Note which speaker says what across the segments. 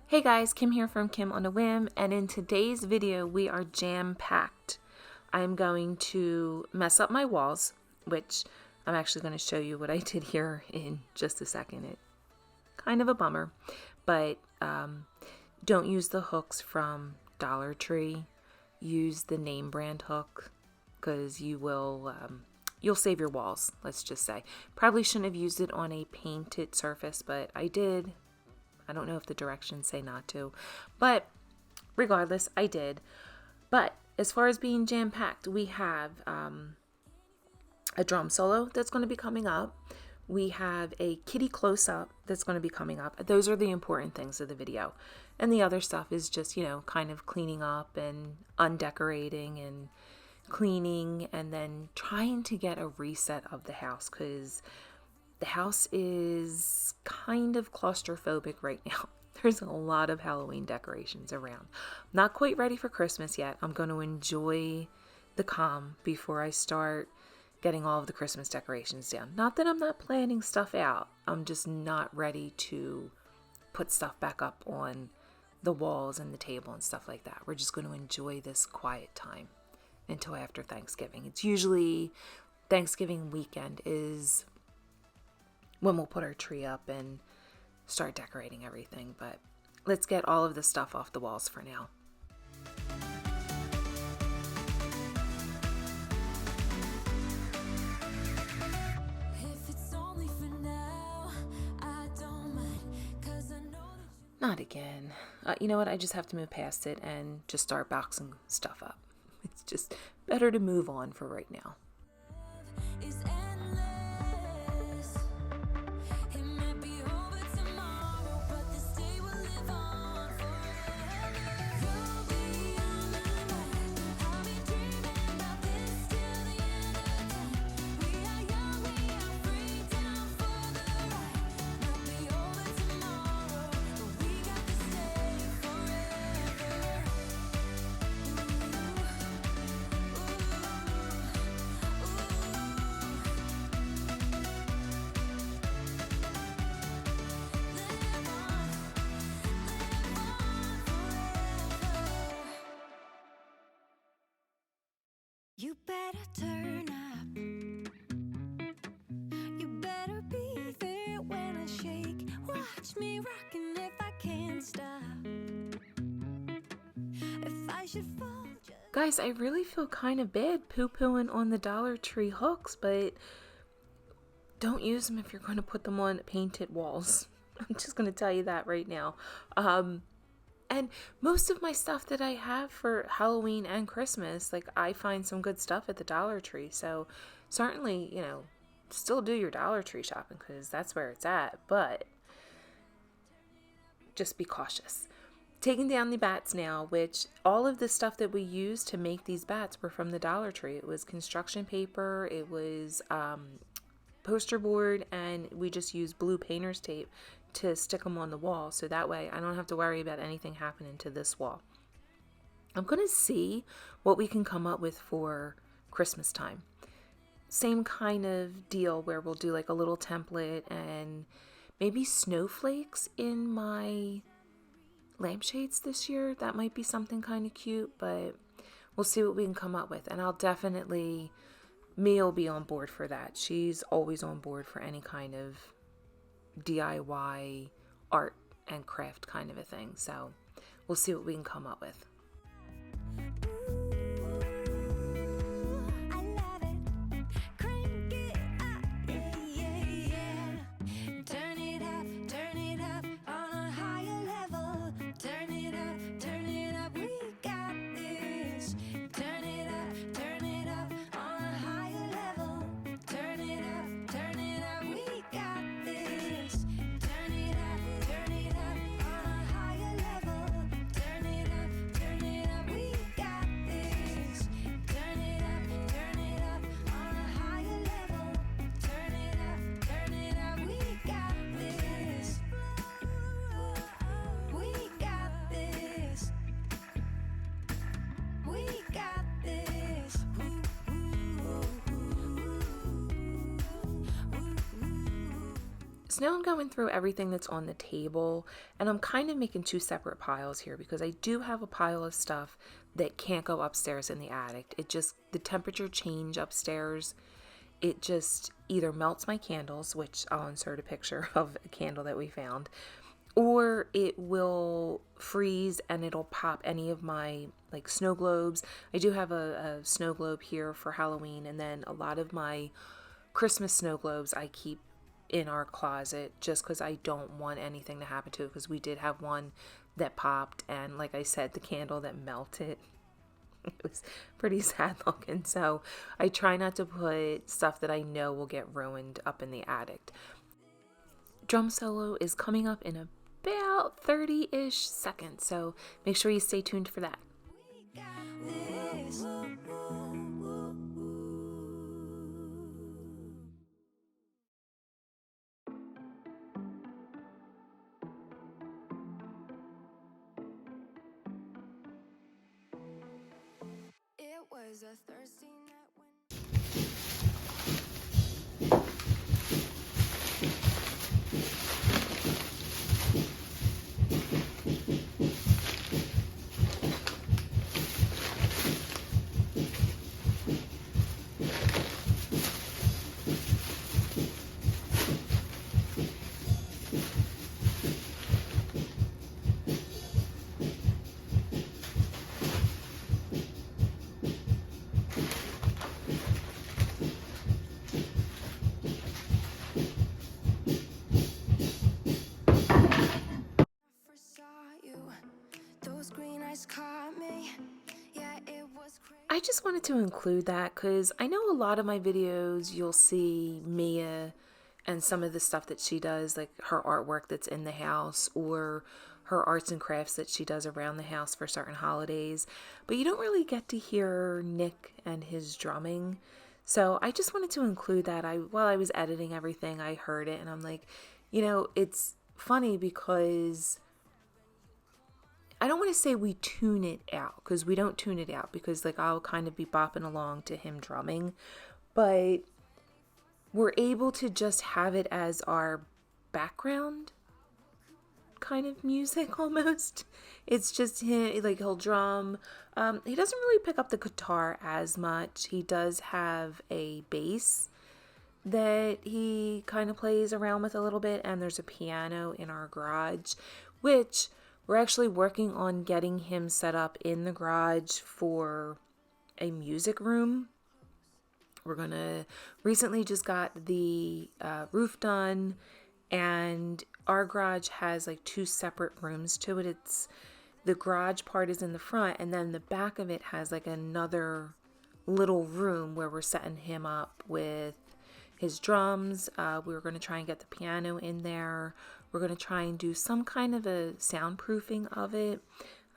Speaker 1: Hey guys, Kim here from Kim on a Whim, and in today's video we are jam-packed. I'm going to mess up my walls, which I'm actually going to show you what I did here in just a second. It's kind of a bummer, but don't use the hooks from Dollar Tree. Use the name brand hook because you'll save your walls, let's just say. Probably shouldn't have used it on a painted surface, but I did. I don't know if the directions say not to, but regardless, I did. But as far as being jam-packed, we have a drum solo that's going to be coming up. We have a kitty close-up that's going to be coming up. Those are the important things of the video. And the other stuff is just, kind of cleaning up and undecorating and cleaning and then trying to get a reset of the house because the house is kind of claustrophobic right now. There's a lot of Halloween decorations around. Not quite ready for Christmas yet. I'm going to enjoy the calm before I start getting all of the Christmas decorations down. Not that I'm not planning stuff out. I'm just not ready to put stuff back up on the walls and the table and stuff like that. We're just going to enjoy this quiet time until after Thanksgiving. It's usually Thanksgiving weekend is when we'll put our tree up and start decorating everything. But let's get all of the stuff off the walls for now. Not again. You know what? I just have to move past it and just start boxing stuff up. It's just better to move on for right now.
Speaker 2: You better turn up. You better be there when I shake. Watch me rockin' if I can't stop. If I should fall just...
Speaker 1: Guys, I really feel kind of bad poo-pooing on the Dollar Tree hooks, but don't use them if you're going to put them on painted walls. I'm just going to tell you that right now. And most of my stuff that I have for Halloween and Christmas, like I find some good stuff at the Dollar Tree. So certainly, still do your Dollar Tree shopping because that's where it's at. But just be cautious. Taking down the bats now, which all of the stuff that we used to make these bats were from the Dollar Tree. It was construction paper, it was poster board, and we just used blue painter's tape to stick them on the wall, so that way I don't have to worry about anything happening to this wall. I'm going to see what we can come up with for Christmas time. Same kind of deal where we'll do like a little template and maybe snowflakes in my lampshades this year. That might be something kind of cute, but we'll see what we can come up with. And I'll definitely, Mia will be on board for that. She's always on board for any kind of DIY art and craft kind of a thing. So we'll see what we can come up with. So now I'm going through everything that's on the table, and I'm kind of making two separate piles here because I do have a pile of stuff that can't go upstairs in the attic. It just, the temperature change upstairs, it just either melts my candles, which I'll insert a picture of a candle that we found, or it will freeze and it'll pop any of my like snow globes. I do have a snow globe here for Halloween, and then a lot of my Christmas snow globes I keep in our closet just because I don't want anything to happen to it, because we did have one that popped, and like I said, the candle that melted, it was pretty sad looking. So I try not to put stuff that I know will get ruined up in the attic. Drum solo is coming up in about 30-ish seconds, so make sure you stay tuned for that.
Speaker 2: We got this. It was a Thursday night when first saw you, those green eyes caught me. Yeah, it was crazy.
Speaker 1: I just wanted to include that because I know a lot of my videos you'll see Mia and some of the stuff that she does, like her artwork that's in the house or her arts and crafts that she does around the house for certain holidays, but you don't really get to hear Nick and his drumming. So I just wanted to include that. While I was editing everything, I heard it and I'm like, it's funny because I don't want to say we tune it out, because we don't tune it out, because like I'll kind of be bopping along to him drumming, but we're able to just have it as our background kind of music almost. It's just him, like he'll drum. He doesn't really pick up the guitar as much. He does have a bass that he kind of plays around with a little bit, and there's a piano in our garage, which we're actually working on getting him set up in the garage for a music room. We're gonna recently just got the roof done, and our garage has like two separate rooms to it. It's the garage part is in the front, and then the back of it has like another little room where we're setting him up with his drums. We were going to try and get the piano in there. We're going to try and do some kind of a soundproofing of it.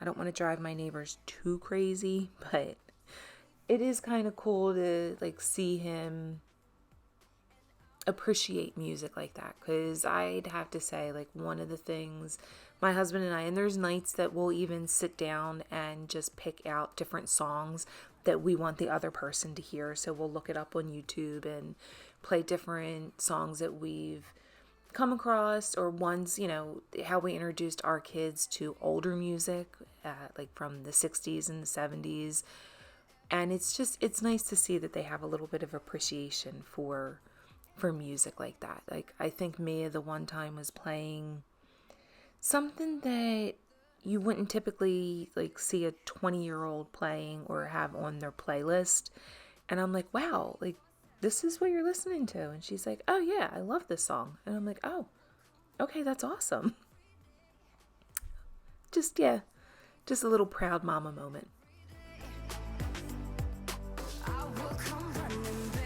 Speaker 1: I don't want to drive my neighbors too crazy, but it is kind of cool to like see him appreciate music like that, because I'd have to say, like, one of the things my husband and I, and there's nights that we'll even sit down and just pick out different songs that we want the other person to hear. So we'll look it up on YouTube and play different songs that we've come across, or ones, how we introduced our kids to older music, like from the 60s and the 70s. And it's nice to see that they have a little bit of appreciation for music like that. Like, I think Mia the one time was playing something that you wouldn't typically like see a 20-year-old playing or have on their playlist. And I'm like, wow, like, this is what you're listening to. And she's like, oh yeah, I love this song. And I'm like, oh, okay, that's awesome. Just a little proud mama moment.
Speaker 2: I will come running, babe.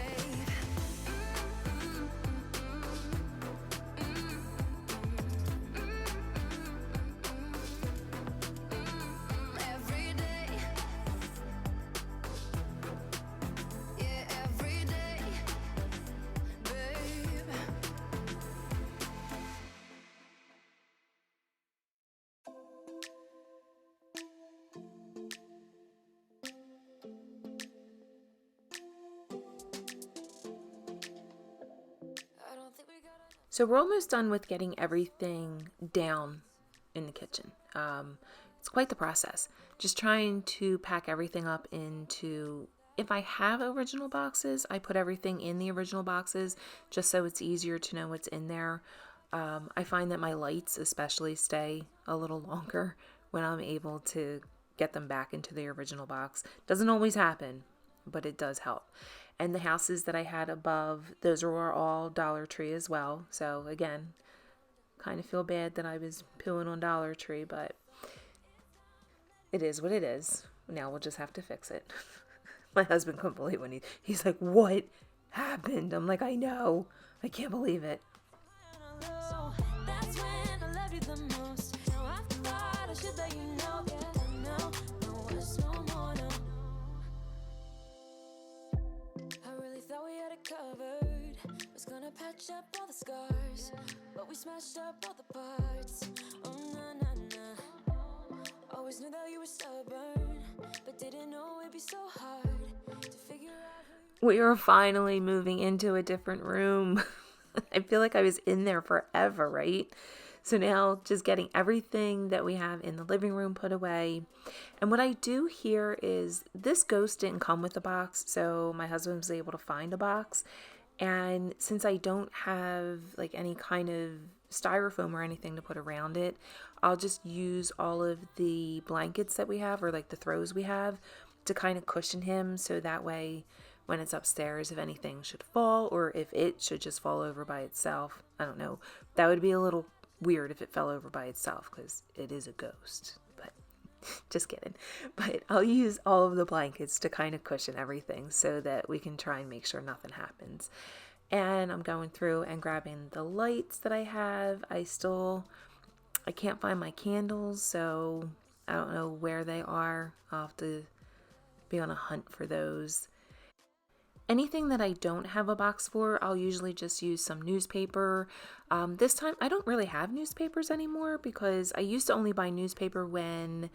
Speaker 2: Every day. Yeah, every day, babe.
Speaker 1: So we're almost done with getting everything down in the kitchen. It's quite the process. Just trying to pack everything up into, if I have original boxes, I put everything in the original boxes just so it's easier to know what's in there. I find that my lights especially stay a little longer when I'm able to get them back into the original box. Doesn't always happen, but it does help. And the houses that I had above, those were all Dollar Tree as well. So again, kind of feel bad that I was pooing on Dollar Tree, but it is what it is. Now we'll just have to fix it. My husband couldn't believe when he's like, "What happened?" I'm like, "I know. I can't believe it."
Speaker 2: That's when I love you the most. Now I thought I should let you know. Yeah, no, it's no more, no. I really thought we had it covered. Was gonna patch up all the scars, but we smashed up all the parts. Oh, nah. Always knew that you were stubborn, but didn't know it'd be so hard to figure out who you.
Speaker 1: We are finally moving into a different room. I feel like I was in there forever, right? So now just getting everything that we have in the living room put away. And what I do here is this ghost didn't come with a box, so my husband was able to find a box. And since I don't have like any kind of styrofoam or anything to put around it, I'll just use all of the blankets that we have, or like the throws we have, to kind of cushion him, so that way when it's upstairs, if anything should fall or if it should just fall over by itself, I don't know, that would be a little weird if it fell over by itself because it is a ghost, but just kidding. But I'll use all of the blankets to kind of cushion everything so that we can try and make sure nothing happens. And I'm going through and grabbing the lights that I have. I can't find my candles, so I don't know where they are. I'll have to be on a hunt for those. Anything that I don't have a box for, I'll usually just use some newspaper. This time, I don't really have newspapers anymore because I used to only buy newspaper when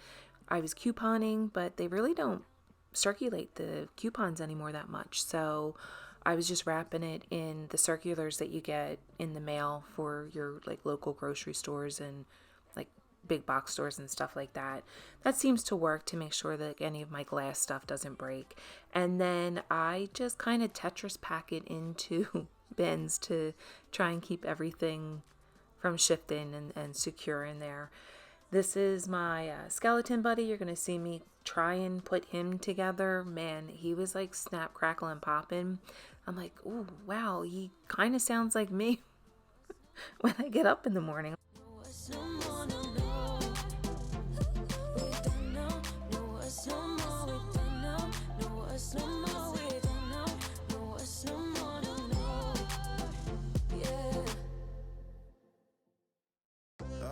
Speaker 1: I was couponing, but they really don't circulate the coupons anymore that much. So I was just wrapping it in the circulars that you get in the mail for your like local grocery stores and like big box stores and stuff like that. That seems to work to make sure that any of my glass stuff doesn't break. And then I just kind of Tetris pack it into bins to try and keep everything from shifting and secure in there. This is my skeleton buddy. You're going to see me try and put him together. Man, he was like snap, crackle, and popping. I'm like, ooh, wow, he kind of sounds like me when I get up in the morning.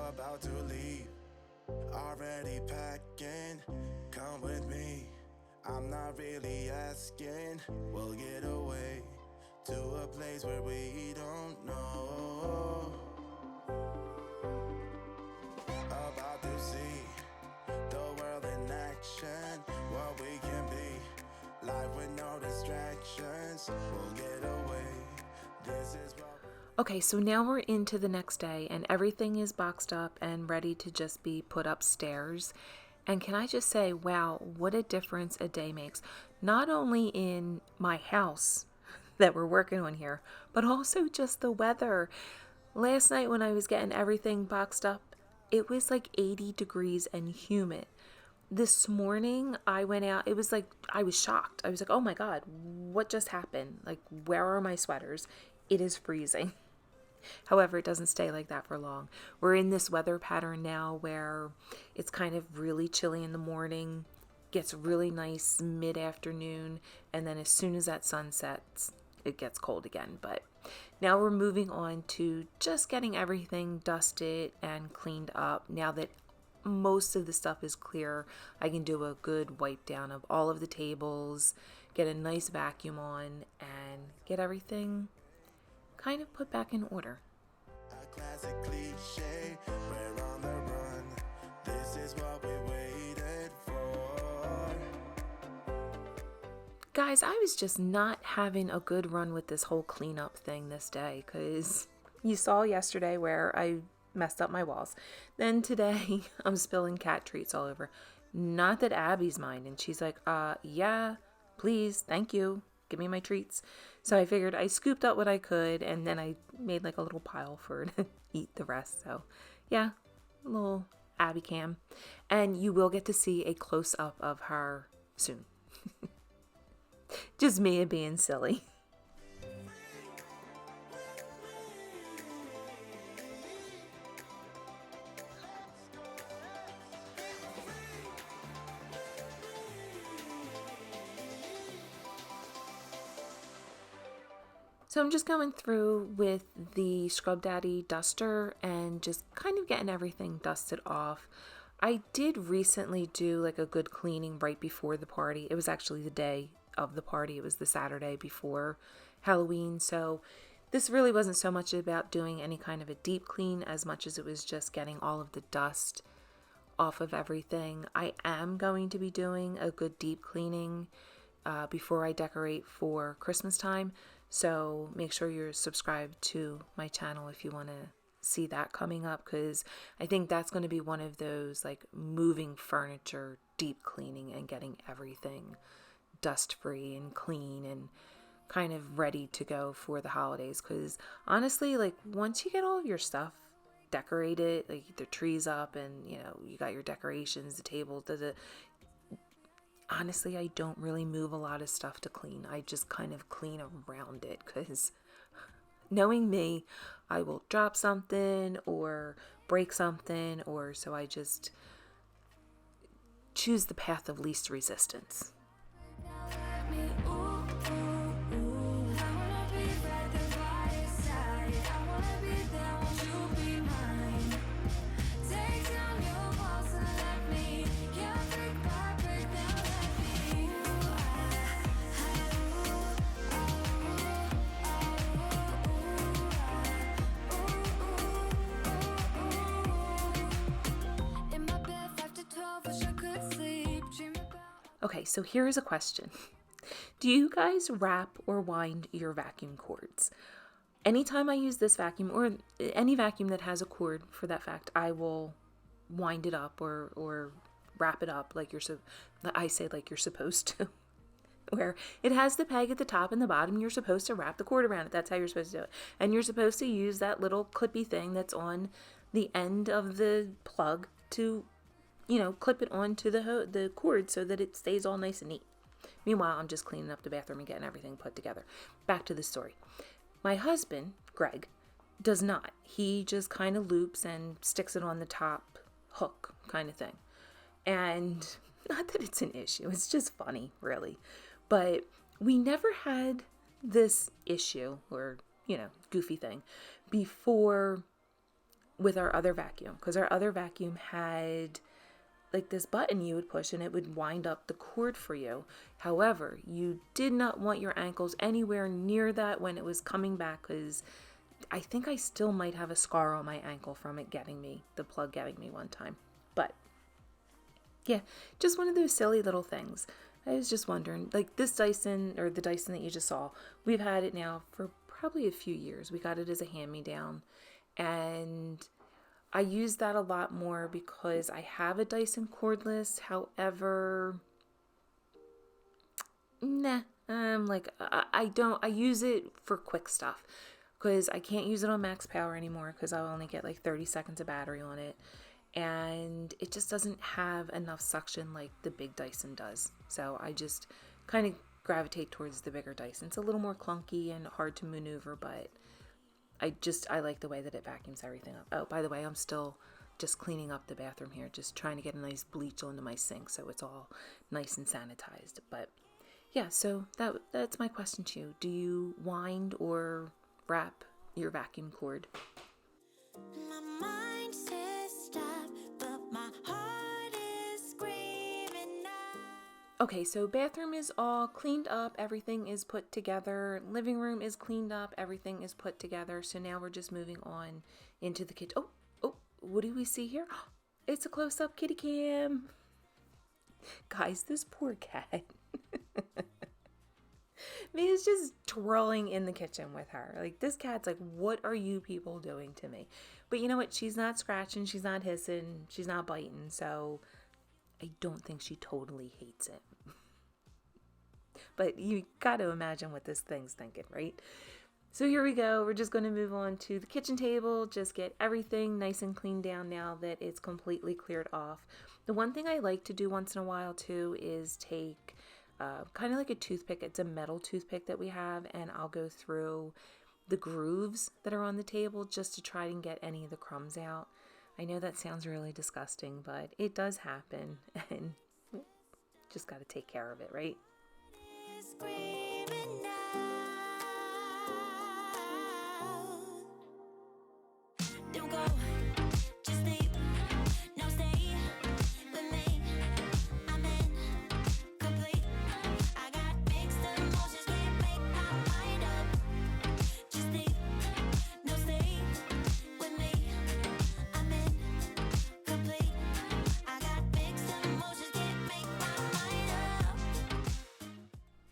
Speaker 2: About to leave, already packing. Come with me, I'm not really asking. We'll get away to a place where we don't know. About to see the world in action, what we can be, life with no distractions. We'll get away, this is what.
Speaker 1: Okay, so now we're into the next day and everything is boxed up and ready to just be put upstairs. And can I just say, wow, what a difference a day makes. Not only in my house that we're working on here, but also just the weather. Last night when I was getting everything boxed up, it was like 80 degrees and humid. This morning I went out, it was like, I was shocked. I was like, oh my God, what just happened? Like, where are my sweaters? It is freezing. However, it doesn't stay like that for long. We're in this weather pattern now where it's kind of really chilly in the morning, gets really nice mid-afternoon, and then as soon as that sun sets, it gets cold again. But now we're moving on to just getting everything dusted and cleaned up. Now that most of the stuff is clear, I can do a good wipe down of all of the tables, get a nice vacuum on, and get everything kind of put back in order.
Speaker 2: A classic cliche, we're on the run. This is what we waited for.
Speaker 1: Guys, I was just not having a good run with this whole cleanup thing this day because You saw yesterday where I messed up my walls. Then today I'm spilling cat treats all over. Not that Abby's mine. And she's like, yeah, please, thank you. Give me my treats. So I figured I scooped up what I could and then I made like a little pile for her to eat the rest. So yeah, a little Abby cam. And you will get to see a close up of her soon. Just me being silly. So I'm just going through with the Scrub Daddy duster and just kind of getting everything dusted off. I did recently do like a good cleaning right before the party. It was actually the day of the party. It was the Saturday before Halloween. So this really wasn't so much about doing any kind of a deep clean as much as it was just getting all of the dust off of everything. I am going to be doing a good deep cleaning before I decorate for Christmas time. So make sure you're subscribed to my channel if you want to see that coming up, because I think that's going to be one of those like moving furniture deep cleaning and getting everything dust free and clean and kind of ready to go for the holidays. Because honestly, like once you get all of your stuff decorated, like the trees up and you know you got your decorations, the tables, honestly, I don't really move a lot of stuff to clean. I just kind of clean around it because knowing me, I will drop something or break something, or so I just choose the path of least resistance. Okay, so here is a question. Do you guys wrap or wind your vacuum cords? Anytime I use this vacuum, or any vacuum that has a cord for that fact, I will wind it up or wrap it up like I say like you're supposed to. Where it has the peg at the top and the bottom, you're supposed to wrap the cord around it. That's how you're supposed to do it. And you're supposed to use that little clippy thing that's on the end of the plug to, you know, clip it onto the cord so that it stays all nice and neat. Meanwhile, I'm just cleaning up the bathroom and getting everything put together. Back to the story. My husband, Greg, does not. He just kind of loops and sticks it on the top hook kind of thing. And not that it's an issue, it's just funny, really. But we never had this issue or, you know, goofy thing before with our other vacuum, because our other vacuum had like this button you would push and it would wind up the cord for you. However, you did not want your ankles anywhere near that when it was coming back, because I think I still might have a scar on my ankle from it the plug getting me one time. But yeah, just one of those silly little things. I was just wondering, like this Dyson, or the Dyson that you just saw, we've had it now for probably a few years. We got it as a hand-me-down, and I use that a lot more because I have a Dyson cordless. However, I use it for quick stuff because I can't use it on max power anymore because I'll only get like 30 seconds of battery on it. And it just doesn't have enough suction like the big Dyson does. So I just kind of gravitate towards the bigger Dyson. It's a little more clunky and hard to maneuver, but I like the way that it vacuums everything up. Oh, by the way, I'm still just cleaning up the bathroom here, just trying to get a nice bleach onto my sink so it's all nice and sanitized. But yeah, so that's my question to you. Do you wind or wrap your vacuum cord?
Speaker 2: My mind says stop, but my heart is screaming out.
Speaker 1: Okay, so bathroom is all cleaned up, everything is put together, living room is cleaned up, everything is put together. So now we're just moving on into the kitchen. Oh, what do we see here? It's a close-up kitty cam. Guys, this poor cat. Mia's just twirling in the kitchen with her. Like, this cat's like, what are you people doing to me? But you know what? She's not scratching, she's not hissing, she's not biting, so I don't think she totally hates it. But you got to imagine what this thing's thinking, right? So here we go. We're just going to move on to the kitchen table, just get everything nice and cleaned down now that it's completely cleared off. The one thing I like to do once in a while too is take kind of like a toothpick. It's a metal toothpick that we have, and I'll go through the grooves that are on the table just to try and get any of the crumbs out. I know that sounds really disgusting, but it does happen, and just got to take care of it, right?
Speaker 2: Screaming out. Don't go, just leave. No, stay with me. I'm incomplete. I got mixed emotions, can't make my mind up. Just leave. No, stay with me. I'm incomplete. I got mixed emotions, can't make my mind up.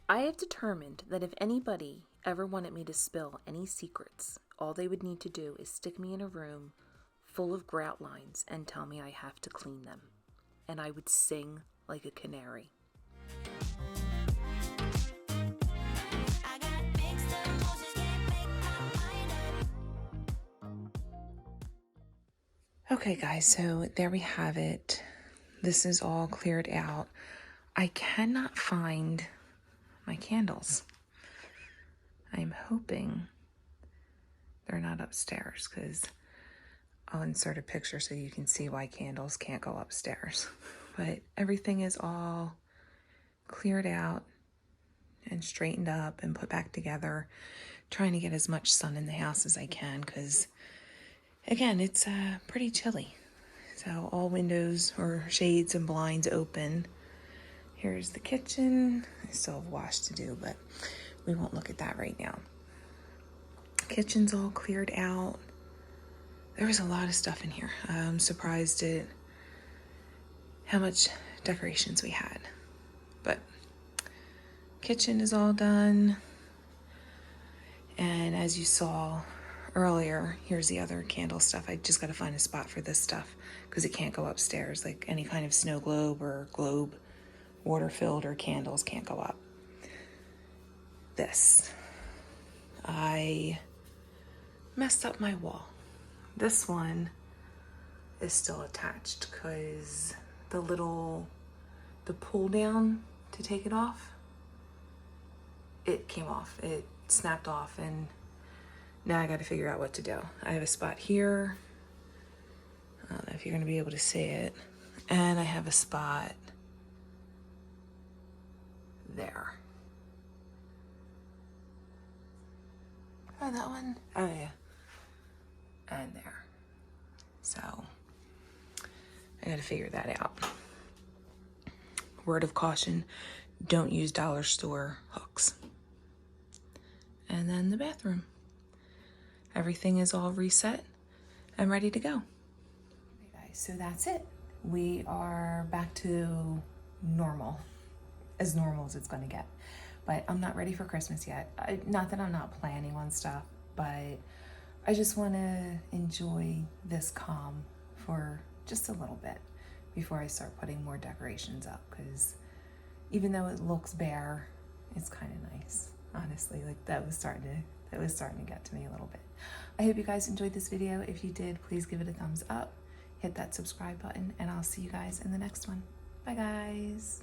Speaker 1: I have determined that if anybody ever wanted me to spill any secrets, all they would need to do is stick me in a room full of grout lines and tell me I have to clean them. And I would sing like a canary.
Speaker 2: I got mixed emotions, can't make my mind up.
Speaker 1: Okay, guys, so there we have it. This is all cleared out. I cannot find my candles. I'm hoping they're not upstairs, because I'll insert a picture so you can see why candles can't go upstairs. But everything is all cleared out and straightened up and put back together. Trying to get as much sun in the house as I can, because again, it's pretty chilly. So all windows or shades and blinds open. Here's the kitchen. I still have wash to do, but we won't look at that right now. Kitchen's all cleared out. There was a lot of stuff in here. I'm surprised at how much decorations we had. But kitchen is all done. And as you saw earlier, here's the other candle stuff. I just got to find a spot for this stuff because it can't go upstairs. Like any kind of snow globe or globe, water filled or candles can't go up. This. I messed up my wall. This one is still attached because the pull down to take it off, it came off. It snapped off, and now I got to figure out what to do. I have a spot here. I don't know if you're going to be able to see it. And I have a spot there. Oh, that one? Oh, yeah. And there. So I gotta figure that out. Word of caution, don't use dollar store hooks. And then the bathroom. Everything is all reset and ready to go. Okay, guys, so that's it. We are back to normal as it's gonna get. But I'm not ready for Christmas yet. Not that I'm not planning on stuff, but I just want to enjoy this calm for just a little bit before I start putting more decorations up, because even though it looks bare, it's kind of nice, honestly. Like that was starting to get to me a little bit. I hope you guys enjoyed this video. If you did, please give it a thumbs up, hit that subscribe button, and I'll see you guys in the next one. Bye, guys.